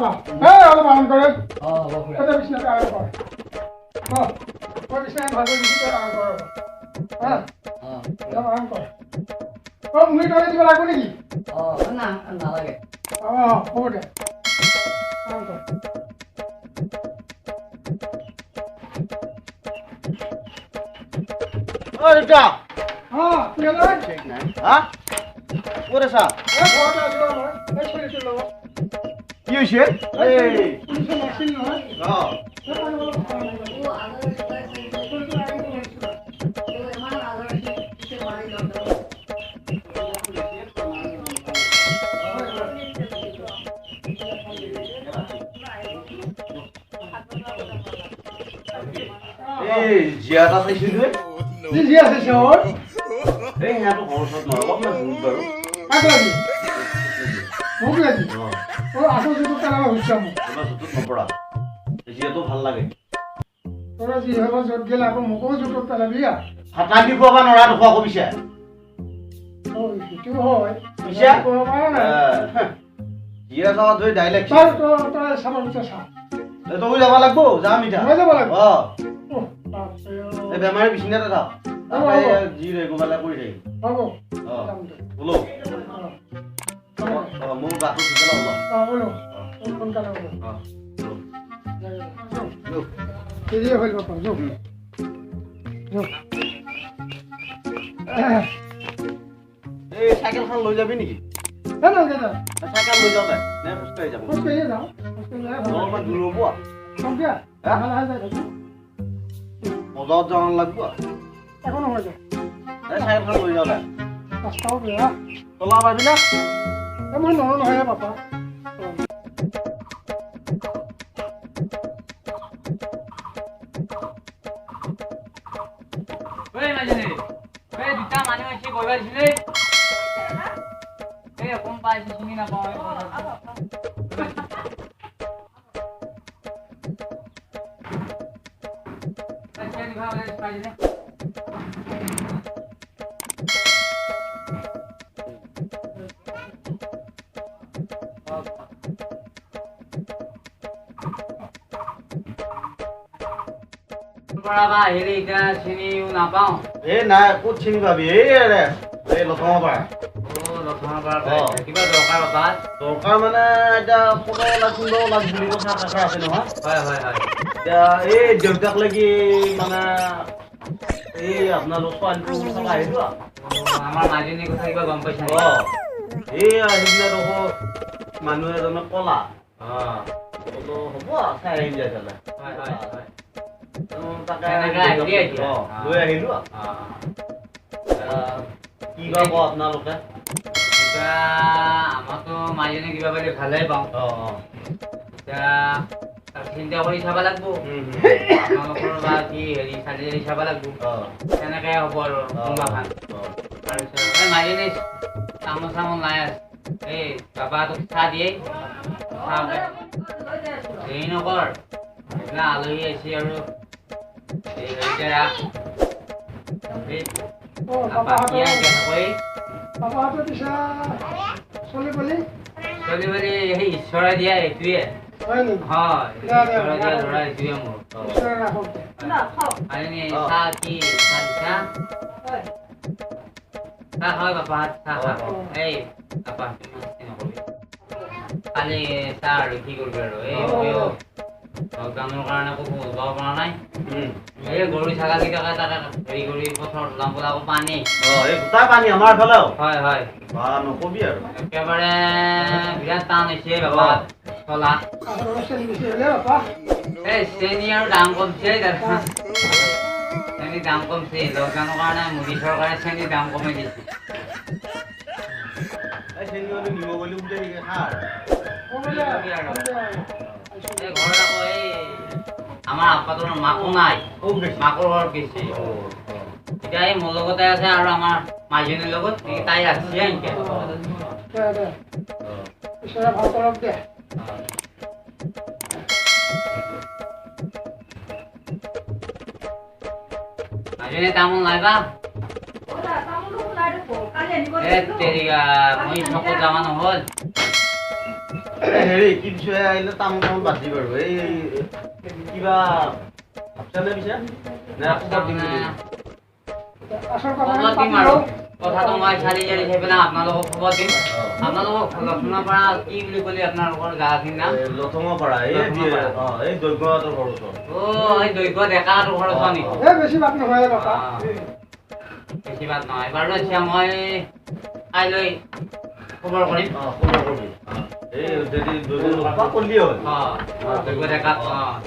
বাবা এই অলপ আৰাম কৰে হ'ব এটা বিছনাতে আৰাম কৰ মই বিছনাত ভাল কৰি দিছোঁ আৰাম কৰ হা অলপ আৰাম কৰ মুড়ি তলে দিব লাগিব নেকি না নালাগে হ'ব দে আৰাম কৰ ঐ দুটা কি হ'ল হা ক'ত আছা ঘৰতে আছোঁ মই পুলিচৰ লগত কি হৈছে এই পুলিচৰ নাছিল নহয় এই জিয়া এটা চাইছিলোঁ কি জি আছে চহৰ এই সিহঁতৰ ঘৰৰ ওচৰত নহয় অলপমান দূৰ বাৰু কাক লাগি মোক লাগি আছোঁ জুতুক পেলাব খুজিছা মোক তোমাৰ জুতুত নপৰা জিয়াটো ভাল লাগে তোরা যি হ'ব য'ত গেলে আকৌ মোকো জুতুত পেলাবি হাতা দি খুৱাবা নৰা নোখোৱা কবিছা সেইটো হয় পিছে কৰিব পৰা নাই জিয়া চাৱা ধৰি ডাইলেক্ট তই চাব বিচাৰ চা তই যাব লাগব যাম এতিয়া মই যাব লাগিব এই বেমাৰী বিচনাতে থাক যি ৰেগুলাৰ কৰি থাকিম হ'ব বোলো মোৰ গাটো ঠিক হ'ল বোলো সোনকালে হ'ব দেৰিয়ে হ'ল বাপা যাওক এই চাইকেলখন লৈ যাবি নেকি চাইকেল লৈ যাওঁ নে খোজকাঢ়ি যাব খোজকাঢ়িয়ে যাওঁ খোজকাঢ়ি অলপমান দূৰ হ'ব সন্ধিয়া লাহে লাহে যাই থাকোঁ বজাৰত যাব লাগিব একো নহয় দে এই চাইকেলখন লৈ যাওঁ দে ৰাস্তাও বেয়া চলাব পাৰিবি না মই নোৱাৰোঁ নহয় পাপা দুটা মানুহ আছে কৰিব দিছিলে এই অকণ পাইছে চিনি নাপাওঁ হেৰি এতিয়া চিনিও নাপাওঁ এই নাই ক'ত চিনি পাবি এই লথঙৰ পৰা কিবা দৰকাৰ বাট দৰকাৰ মানে এতিয়া 15 লাখ বুলি কথা কাষৰ আছে নহয় হয় এতিয়া এই দেউতাক লাগি মানে এই আপোনালোক ছোৱালীটো চাব আহিলো আমাৰ মাজনীৰ কথা কিবা গম পাইছে এই সেইদিনা দেখো মানুহ এজনে কলা বোলো হ'ব চাই আহিম যায় তাকে লৈ আহিলো কি বা কওঁ আপোনালোকে আমাৰতো মাজনী কিবা পালে ভালেই পাওঁ এতিয়া চিন্তা কৰি চাব লাগিব আপোনালোকৰ বা কি হেৰি চালি চাব লাগিব তেনেকে হ'ব আৰু কোনোবাখন তাৰপিছত এই মাজনী তামোল চামোল নাই এই বাবাটোক চাহ দিয়ে হেৰি নকৰ এইবিলাক আলহী আহিছে আৰু ঈশ্বৰে দিয়া এইটোৱে হয় ঈশ্বৰে দিয়া ধৰা এইটোৱে মোৰ চাহ কি চাহ হয় বাপা চাহ এই বাপা নকবি কালি চাহ আৰু কি কৰিবি আৰু এই লকডাউনৰ কাৰণে একো ওলাব পৰা নাই এই গৰু ছাগলীকেইটাকে তাকে হেৰি কৰি পথাৰত ওলাম বোলে আকৌ পানী এই গোটাই পানী আমাৰ ফালেও হয় নকবি আৰু একেবাৰে বিৰাট টান হৈছে বাবা চলা এই চেনি আৰু দাম কমছে চেনি দাম কমছে লকডাউনৰ কাৰণে মোদী চৰকাৰে চেনিৰ দাম কমাই দিছে ঘৰত আকৌ এই আমাৰ আপাতৰ মাকো নাই মাকৰ ঘৰত গৈছে এতিয়া এই মোৰ লগতে আছে আৰু আমাৰ মাজনীৰ লগত তাই আছে এনেকে মাজনী তামোল নাইবা তেৰিকা মই চকত যাবা নহ'ল হেৰি কি বিষয়ে আহিলে তামোল তামোল বাদ দিব আৰু এই কিবা ভাবছানে পিছে নে খবৰ দিম বুলি আচল খবৰ কথা দিম আৰু কথাটো মই চালি জাৰি চাই পেলাই আপোনালোকক খবৰ দিম আপোনালোকক লক্ষ্মণৰ পৰা কি বুলি ক'লে আপোনালোকৰ জাগাখিনিৰ নাম লথঙৰ পৰা এই এই দৈগ্যহঁতৰ ঘৰৰ ওচৰত এই দৈগ্য ডেকাহঁতৰ ঘৰৰ ওচৰত নেকি বেছি বাট নহয় বাপা বেছি বাট নহয় বাৰু আচ্ছা মই কাইলৈ খবৰ কৰিম খবৰ কৰিবি এই যদি লগ পাওঁ কৰিলেই হ'ল দৈগ্য ডেকাক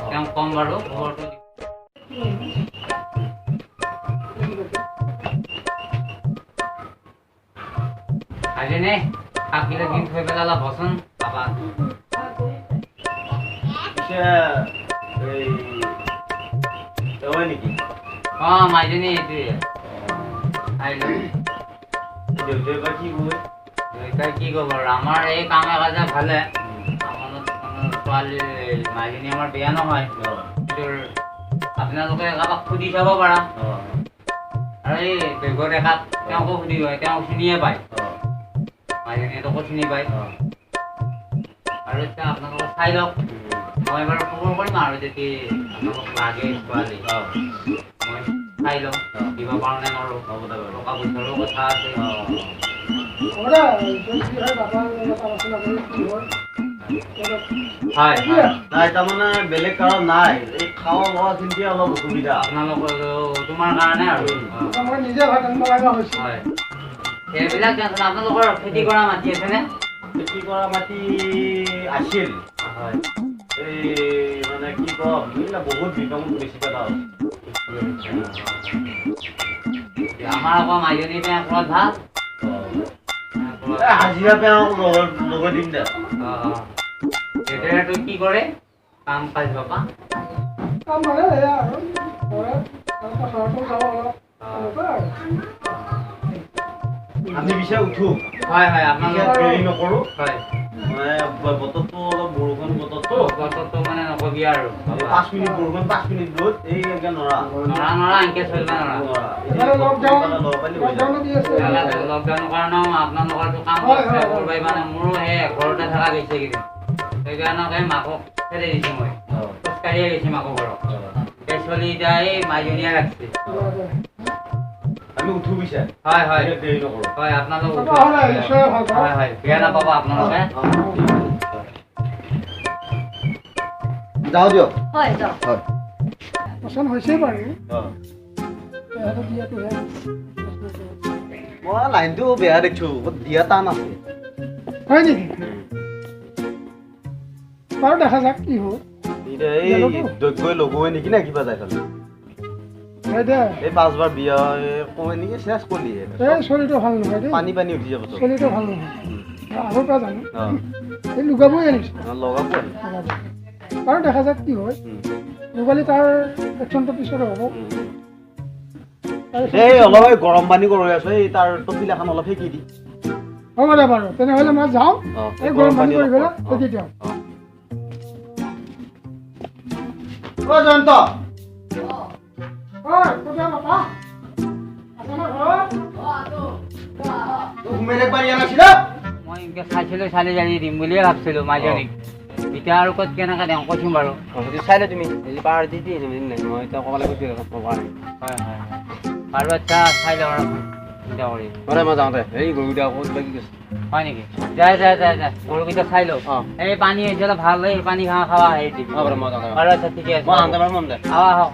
তেওঁক ক'ম বাৰু খবৰটো আজিনে কাকিলে দিন থৈ পেলাই অলপ বচোন পাপা পিছে এই হয় নেকি মাইজনী এইটোৱে আহিলো দেউতাই বা কি কয় দেউতাই কি ক'ব আৰু আমাৰ এই কামে কাজে ভালে আমাৰ ছোৱালী মাইজনী আমাৰ বেয়া নহয় কিন্তু আপোনালোকে কাৰোবাক সুধি চাব পাৰা আৰু এই দৈগ্য ডেকাক তেওঁকো সুধিব তেওঁ চিনিয়ে পায় মাইজনীহঁতকো চিনি পায় আৰু এতিয়া আপোনালোকে চাই লওক মই বাৰু খবৰ কৰিম আৰু যদি আপোনালোক লাগে ছোৱালী মই চাই লওঁ দিব পাৰোঁ নে নোৱাৰোঁ টকা পইচাৰো কথা আছে হয় নাই তাৰমানে বেলেগ কাৰণ নাই এই খাৱা লোৱা খিনিতে অলপ অসুবিধা আপোনালোকৰ তোমাৰ কাৰণে আৰু মই নিজে ভাত আনিব লগা হৈছে হয় সেইবিলাক টেনচন আপোনালোকৰ খেতি কৰা মাটি আছেনে খেতি কৰা মাটি আছিল হয় এই মানে কি কম এইবিলাক বহুত বিকামত বেছি কথা আমাৰ আকৌ মাইজনী ঘৰত ভাল হাজিৰা পেওঁ লগত দিম দে দেউতাইটো কি কৰে কাম কাজ বাপা কাম মানে এয়া আৰু চহৰতো যাব অলপ এনেকুৱা আৰু আমি পিছে উঠো হয় হয় আপোনালোকৰ দেৰি নকৰোঁ হয় মানে বতৰটো অলপ বৰষুণ বতৰটো বতৰটো মানে নকবি আৰু 5 মিনিট বৰষুণ 5 মিনিট ৰ'দ এই এনেকে নৰা নৰা এনেকে চলিব নৰা লকডাউনো দি আছে লকডাউনৰ কাৰণেও আপোনালোকৰতো কাম কৰিব মানে মোৰো সেই ঘৰতে থকা গৈছে কিন্তু সেইকাৰণে মাকক খেলি দিছোঁ মই খোজকাঢ়িয়ে গৈছোঁ মাকৰ ঘৰত এই চলি এতিয়া এই মাইজনীয়ে ৰাখিছে আমি উঠো পিছে হয় হয় দেৰি নকৰোঁ হয় আপোনালোক নিশ্চয় হয় হয় বেয়া নাপাব আপোনালোকে যাওঁ দিয়ক হয় যাওক হয় পচন্দ হৈছে বাৰু দিয়াটোহে মই লাইনটো বেয়া দেখিছোঁ দিয়া টান আছে হয় নেকি বাৰু দেখা যাক কি হ'ল এতিয়া এই দৈগ্যই লগোৱে নেকি না কিবা যাই ফালে হয় দে এই 5 বাৰ বিয়া কমে নেকি চেছ কৰি এই চলিটো ভাল নহয় দেই পানী পানী উঠি যাব চব চলিটো ভাল নহয় আগৰ পৰা জানো এই লুগাবই আনিছে লগাব বাৰু দেখা যাক কি হয় লুগালি তাৰ একচনটো পিছতে হ'ব এই অলপ এই গৰম পানী কৰি আছো এই তাৰ টপিলাখন অলপ সেকি দি হ'ব দে বাৰু তেনেহ'লে মই যাওঁ এই গৰম পানী কৰি পেলাই সেকি দিওঁ জয়ন্ত মই এনেকে চাইছিলোঁ চালি জাৰি দিম বুলিয়ে ভাবিছিলোঁ মাইজনীক এতিয়া আৰু ক'ত কেনেকৈ দিওঁ কৈছোঁ বাৰু চাই তুমি পাৰ দি দি মই এতিয়া ক'ব লাগিব হয় হয় আৰু আচ্ছা চাই লওঁ আৰু চিন্তা কৰি মই যাওঁতে এই গৰুকেইটা আকৌ কিবা কি কৈছে হয় নেকি যায় গৰুকেইটা চাই লওঁ এই পানী হৈছে অলপ ভাল এই পানী খাৱা হেৰি দিম মই যাওঁতে আৰু আচ্ছা ঠিকে আছে মই আহোঁতে বাৰু মন যায় আহক